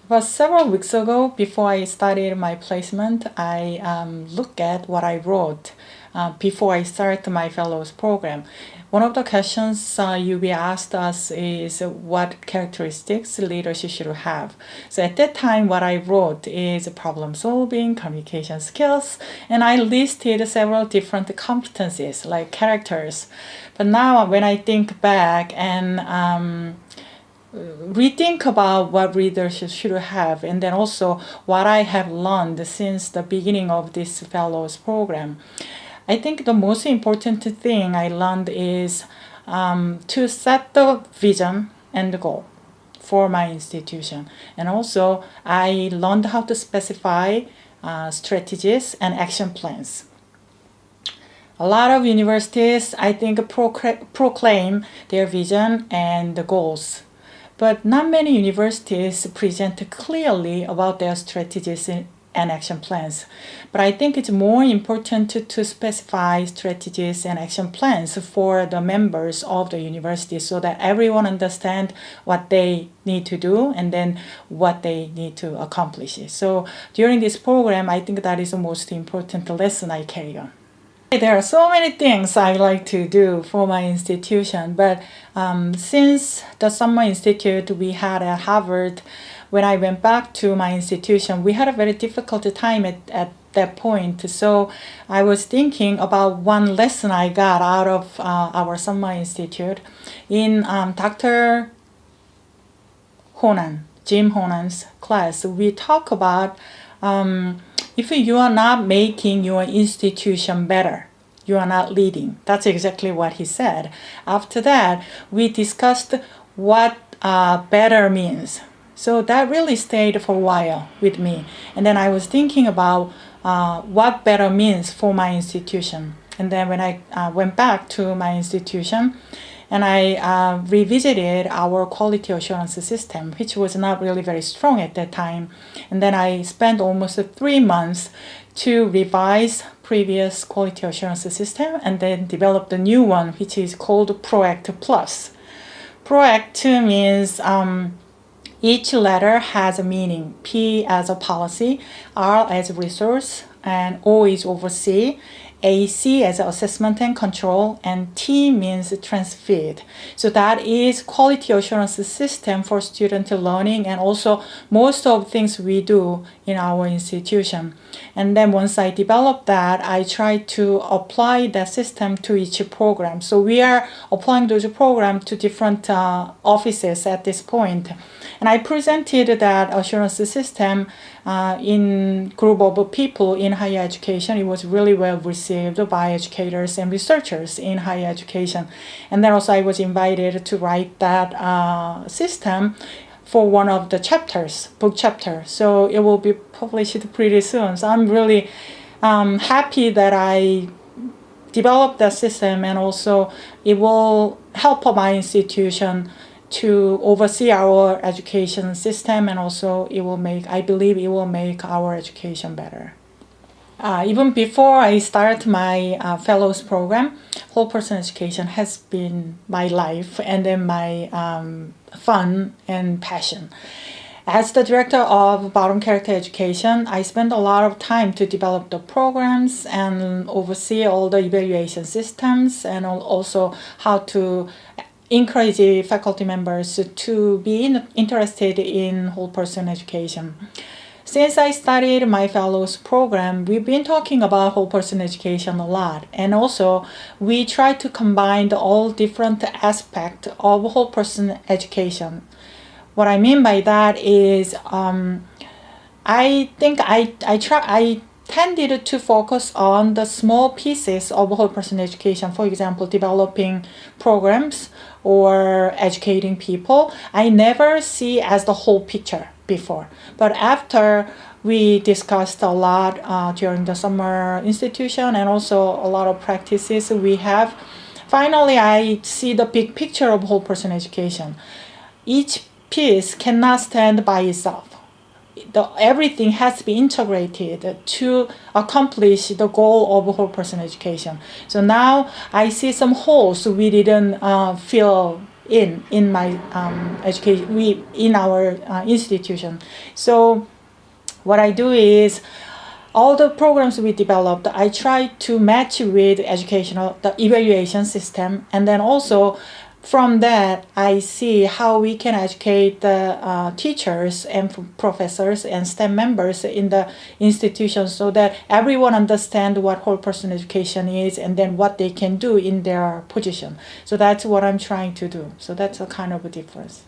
But several weeks ago, before I started my placement, I looked at what I wrote before I start my fellows program. One of the questions you be asked us is what characteristics leadership should have. So at that time, what I wrote is problem solving, communication skills, and I listed several different competencies like characters. But now when I think back and rethink about what leadership should have, and then also what I have learned since the beginning of this fellows program. I think the most important thing I learned is to set the vision and the goal for my institution. And also I learned how to specify strategies and action plans. A lot of universities, I think, proclaim their vision and the goals. But not many universities present clearly about their strategies and action plans. But I think it's more important to specify strategies and action plans for the members of the university so that everyone understands what they need to do and then what they need to accomplish. So during this program, I think that is the most important lesson I carry on. There are so many things I like to do for my institution, but since the summer institute we had at Harvard, when I went back to my institution, we had a very difficult time at that point. So I was thinking about one lesson I got out of our summer institute. In Dr. Honan, Jim Honan's class, we talk about if you are not making your institution better, you are not leading. That's exactly what he said. After that, we discussed what better means. So that really stayed for a while with me. And then I was thinking about what better means for my institution. And then when I went back to my institution, and I revisited our quality assurance system, which was not really very strong at that time. And then I spent almost 3 months to revise previous quality assurance system and then develop the new one, which is called PROACT Plus. PROACT means each letter has a meaning. P as a policy, R as a resource, and O is oversee. AC as assessment and control, and T means transfeed. So that is quality assurance system for student learning and also most of things we do in our institution. And then once I developed that, I try to apply that system to each program. So we are applying those programs to different offices at this point. And I presented that assurance system in group of people in higher education. It was really well received by educators and researchers in higher education. And then also I was invited to write that system for one of the chapters, book chapter. So it will be published pretty soon. So I'm really happy that I developed that system, and also it will help my institution to oversee our education system, and also I believe it will make our education better. Even before I start my fellows program, whole person education has been my life and then my fun and passion. As the director of bottom character education, I spend a lot of time to develop the programs and oversee all the evaluation systems, and also how to encourage faculty members to be interested in whole person education. Since I started my fellows program, we've been talking about whole person education a lot, and also we try to combine all different aspects of whole person education. What I mean by that is I think I tended to focus on the small pieces of whole person education. For example, developing programs or educating people. I never see as the whole picture before. But after we discussed a lot during the summer institution and also a lot of practices we have, finally I see the big picture of whole person education. Each piece cannot stand by itself. Everything has to be integrated to accomplish the goal of whole person education. So now I see some holes we didn't fill in my education, we in our institution. So what I do is all the programs we developed, I try to match with educational the evaluation system, and then also from that I see how we can educate the teachers and professors and STEM members in the institution so that everyone understand what whole person education is and then what they can do in their position. So that's what I'm trying to do. So that's a kind of a difference.